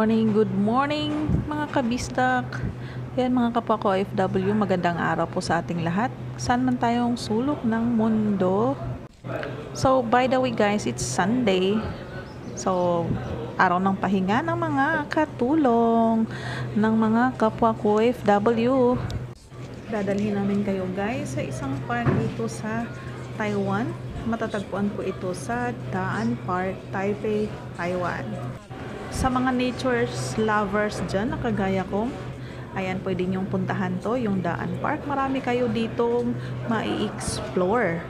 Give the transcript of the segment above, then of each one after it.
good morning mga kabistak. Yan mga kapwa ko OFW, magandang araw po sa ating lahat. Saan man tayong sulok ng mundo. So by the way guys, it's Sunday. So araw ng pahinga ng mga katulong ng mga kapwa ko OFW. Dadalhin namin kayo guys sa isang park dito sa Taiwan. Matatagpuan po ito sa Daan Park, Taipei, Taiwan. Sa mga natures lovers dyan, nakagaya ko, ayan, pwede nyong puntahan to, yung Daan Park. Marami kayo ditong mai-explore.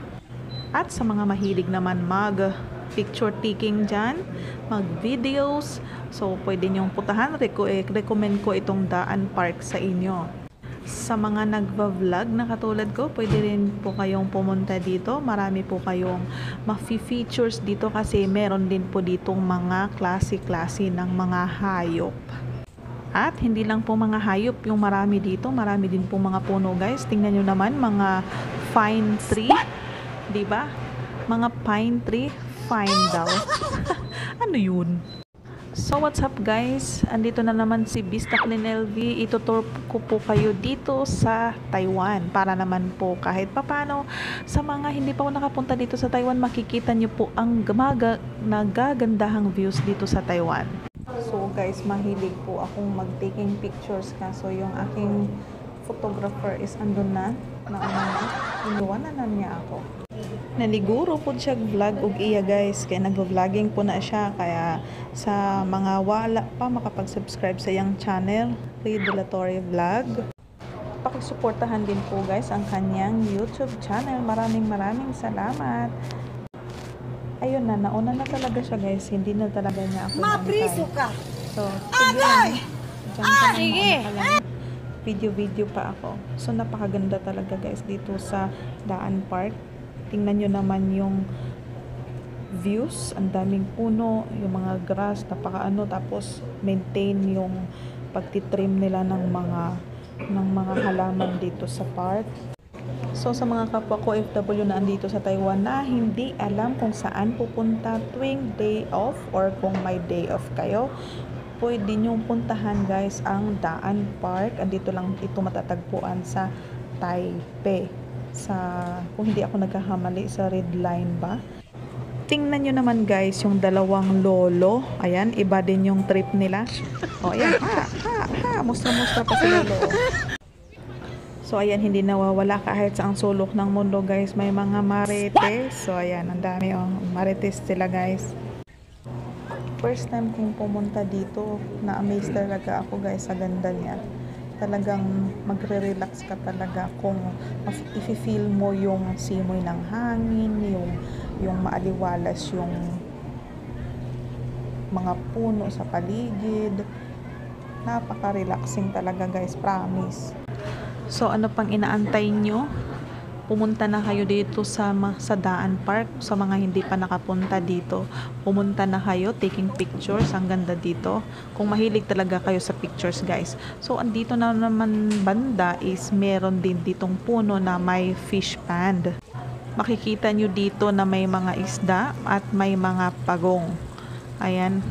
At sa mga mahilig naman mag-picture taking dyan, mag-videos, so pwede nyong puntahan. Recommend ko itong Daan Park sa inyo. Sa mga nagva-vlog na katulad ko, pwede rin po kayong pumunta dito. Marami po kayong ma-features dito kasi meron din po ditong mga klase-klase ng mga hayop. At hindi lang po mga hayop yung marami dito, marami din po mga puno guys. Tingnan nyo naman, mga pine tree, di ba? Mga pine tree, fine daw. Ano yun? So what's up guys, andito na naman si Bistak LV. Itutur ko po kayo dito sa Taiwan para naman po kahit papano sa mga hindi pa po nakapunta dito sa Taiwan, makikita nyo po ang nagagandahang views dito sa Taiwan. So guys, mahilig po akong mag-taking pictures, kaso yung aking photographer is andun na inuwanan na niya ako. Naliguro po siya vlog og iya guys, kaya nagvo-vlogging po na siya. Kaya sa mga wala pa makapag-subscribe sa yang channel, Reed Delatory Vlog, pakisuportahan din po guys ang kanyang YouTube channel. Maraming salamat. Ayun na, nauna na talaga siya guys, hindi na talaga niya ako nantay. So sige lang, dyan ka lang, video pa ako. So napakaganda talaga guys dito sa Daan Park. Tingnan nyo naman yung views, ang daming puno, yung mga grass, napakaano, tapos maintain yung pagtitrim nila ng mga halaman dito sa park. So sa mga kapwa ko OFW na andito sa Taiwan na hindi alam kung saan pupunta tuwing day off or kung may day off kayo, pwede nyo puntahan guys ang Daan Park. Andito lang ito matatagpuan sa Taipei. Kung hindi ako nagkakamali, sa red line ba. Tingnan nyo naman guys yung dalawang lolo. Ayan, iba din yung trip nila. O ayan, musta pa si lolo. So ayan, hindi nawawala kahit sa ang sulok ng mundo guys, may mga marites. So ayan, ang dami marites sila guys. First time kong pumunta dito, na-amaze talaga ako guys sa ganda niya. Talagang magre-relax ka talaga kung i-feel mo yung simoy ng hangin, yung maaliwalas yung mga puno sa paligid. Napaka-relaxing talaga guys, promise. So ano pang inaantay nyo? Pumunta na kayo dito sa Daan Park. Sa mga hindi pa nakapunta dito, pumunta na kayo, taking pictures. Ang ganda dito. Kung mahilig talaga kayo sa pictures guys. So andito na naman banda is meron din ditong puno na may fish pond. Makikita nyo dito na may mga isda at may mga pagong. Ayan,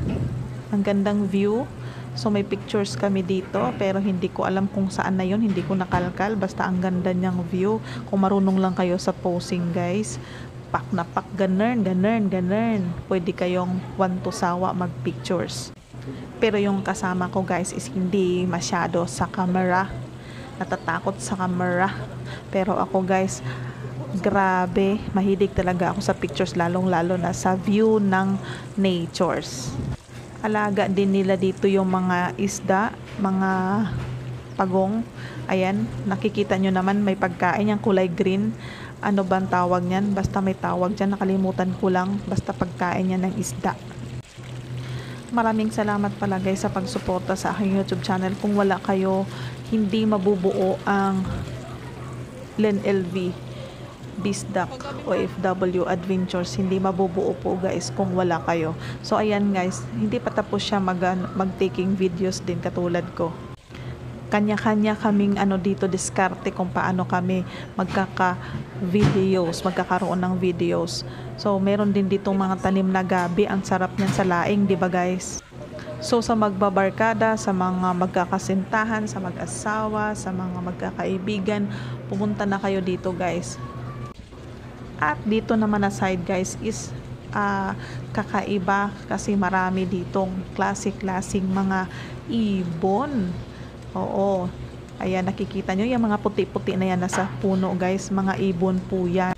ang gandang view. So may pictures kami dito pero hindi ko alam kung saan na yun, hindi ko nakalkal, basta ang ganda niyang view. Kung marunong lang kayo sa posing guys, pak na pak, ganern. Pwede kayong want to sawa mag pictures. Pero yung kasama ko guys is hindi masyado sa camera, natatakot sa camera. Pero ako guys, grabe, mahilig talaga ako sa pictures, lalong lalo na sa view ng natures. Alaga din nila dito yung mga isda, mga pagong. Ayan, nakikita nyo naman may pagkain yung kulay green. Ano ba ang tawag niyan? Basta may tawag dyan, nakalimutan ko lang. Basta pagkain niya ng isda. Maraming salamat pala guys sa pagsuporta sa aking YouTube channel. Kung wala kayo, hindi mabubuo ang Len LV Bistak OFW Adventures. Hindi mabubuo po guys kung wala kayo. So ayan guys, hindi pa tapos siya mag-taking videos din katulad ko. Kanya-kanya kaming dito diskarte kung paano kami magkakaroon ng videos. So meron din dito mga tanim na gabi, ang sarap niyan sa laing, di ba guys? So sa magbabarkada, sa mga magkakasintahan, sa mag-asawa, sa mga magkakaibigan, pumunta na kayo dito guys. At dito naman na side guys is kakaiba kasi marami ditong klase-klaseng mga ibon. Oo. Ayan, nakikita nyo yung mga puti-puti na yan nasa puno guys, mga ibon po yan.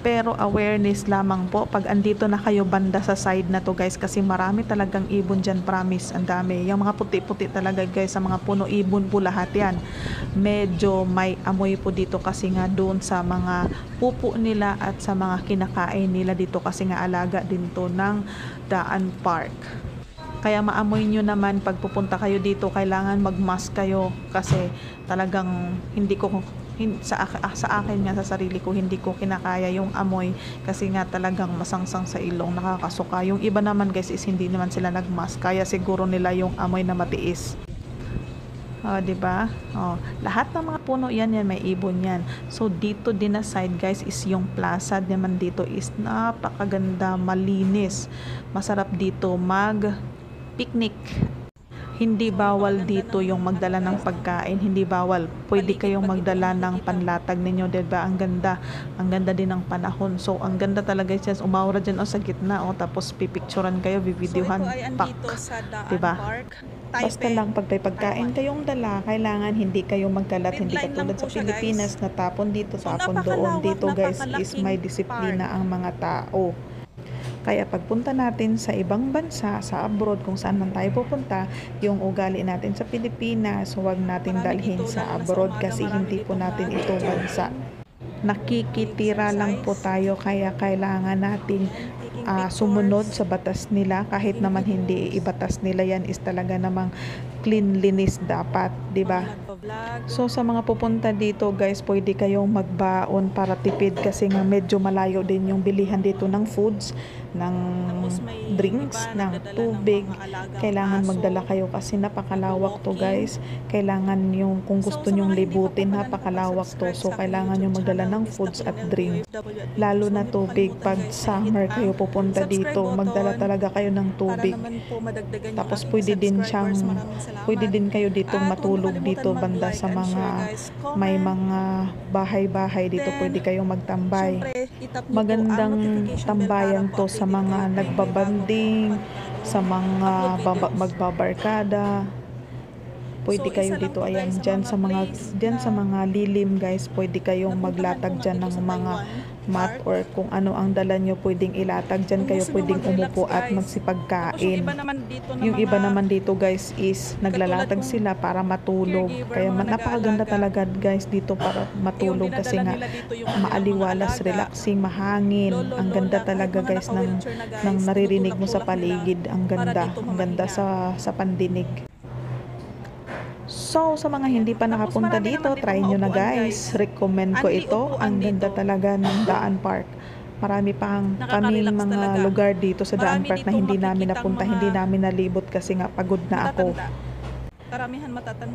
Pero awareness lamang po pag andito na kayo banda sa side na to guys, kasi marami talagang ibon dyan, promise, ang dami. Yung mga puti-puti talaga guys, sa mga puno, ibon po lahat yan. Medyo may amoy po dito kasi nga doon sa mga pupo nila at sa mga kinakain nila dito, kasi nga alaga din to ng Daan Park. Kaya maamoy nyo naman pag pupunta kayo dito, kailangan mag-mask kayo kasi talagang sa akin nga, sa sarili ko, hindi ko kinakaya yung amoy kasi nga talagang masangsang sa ilong, nakakasuka. Yung iba naman guys is hindi naman sila nagmask, kaya siguro nila yung amoy na matiis. Diba? Lahat ng mga puno yan may ibon yan. So dito din na side guys is yung plaza naman dito is napakaganda, malinis, masarap dito mag picnic. Hindi bawal dito yung magdala ng pagkain, hindi bawal. Pwede kayong magdala ng panlatag ninyo, diba? Ang ganda din ng panahon. So ang ganda talaga siya, umawra dyan sa gitna, tapos pipicturan kayo, bibidyohan, pak, diba? Basta lang pag may pagkain kayong dala, kailangan hindi kayo magkalat, hindi katulad sa Pilipinas na tapon dito, tapon doon. Dito guys is may disiplina ang mga tao. Kaya pagpunta natin sa ibang bansa, sa abroad, kung saan man tayo pupunta, yung ugali natin sa Pilipinas, huwag natin dalhin sa abroad kasi hindi po natin ito bansa. Nakikitira lang po tayo, kaya kailangan natin sumunod sa batas nila, kahit naman hindi ibatas nila yan, is talaga namang cleanliness dapat, diba? So sa mga pupunta dito guys, pwede kayong magbaon para tipid kasi nga medyo malayo din yung bilihan dito ng foods, ng drinks, ng tubig. Kailangan magdala kayo kasi napakalawak to guys. Kailangan yung kung gusto nyong libutin, napakalawak to. So kailangan yung magdala ng foods at drinks. Lalo na tubig. Pag summer kayo pupunta dito, magdala talaga kayo ng tubig. Tapos pwede din kayo dito matulog dito banda sa mga may mga bahay-bahay dito, pwede kayong magtambay. Magandang tambayan to sa mga nagbabanding, sa mga magbabarkada. Pwede kayo dito, ayan, dyan sa mga lilim guys, pwede kayong maglatag dyan ng mga mat or kung ano ang dala nyo, pwedeng ilatag dyan kayo, pwedeng umupo at magsipagkain. Yung iba naman dito guys is naglalatag sila para matulog. Kaya napakaganda talaga guys dito para matulog kasi nga maaliwalas, relaxing, mahangin. Ang ganda talaga guys ng naririnig mo sa paligid. Ang ganda sa pandinig. So, sa mga hindi pa nakapunta dito, try nyo na guys. Recommend ko ito. Ang ganda talaga ng Daan Park. Marami pang kaming mga lugar dito sa Daan Park na hindi namin napunta, hindi namin nalibot kasi nga pagod na ako.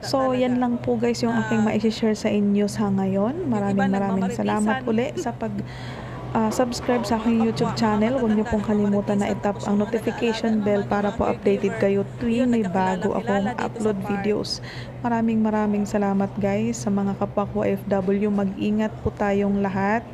So, yan lang po guys yung aking ma-share sa inyo sa ngayon. Maraming salamat uli sa subscribe sa aking YouTube channel. Huwag niyo pong kalimutan na i-tap ang notification bell para po updated kayo tuwing may bago akong upload videos. Maraming salamat guys sa mga kapwa ko OFW. Mag-ingat po tayong lahat.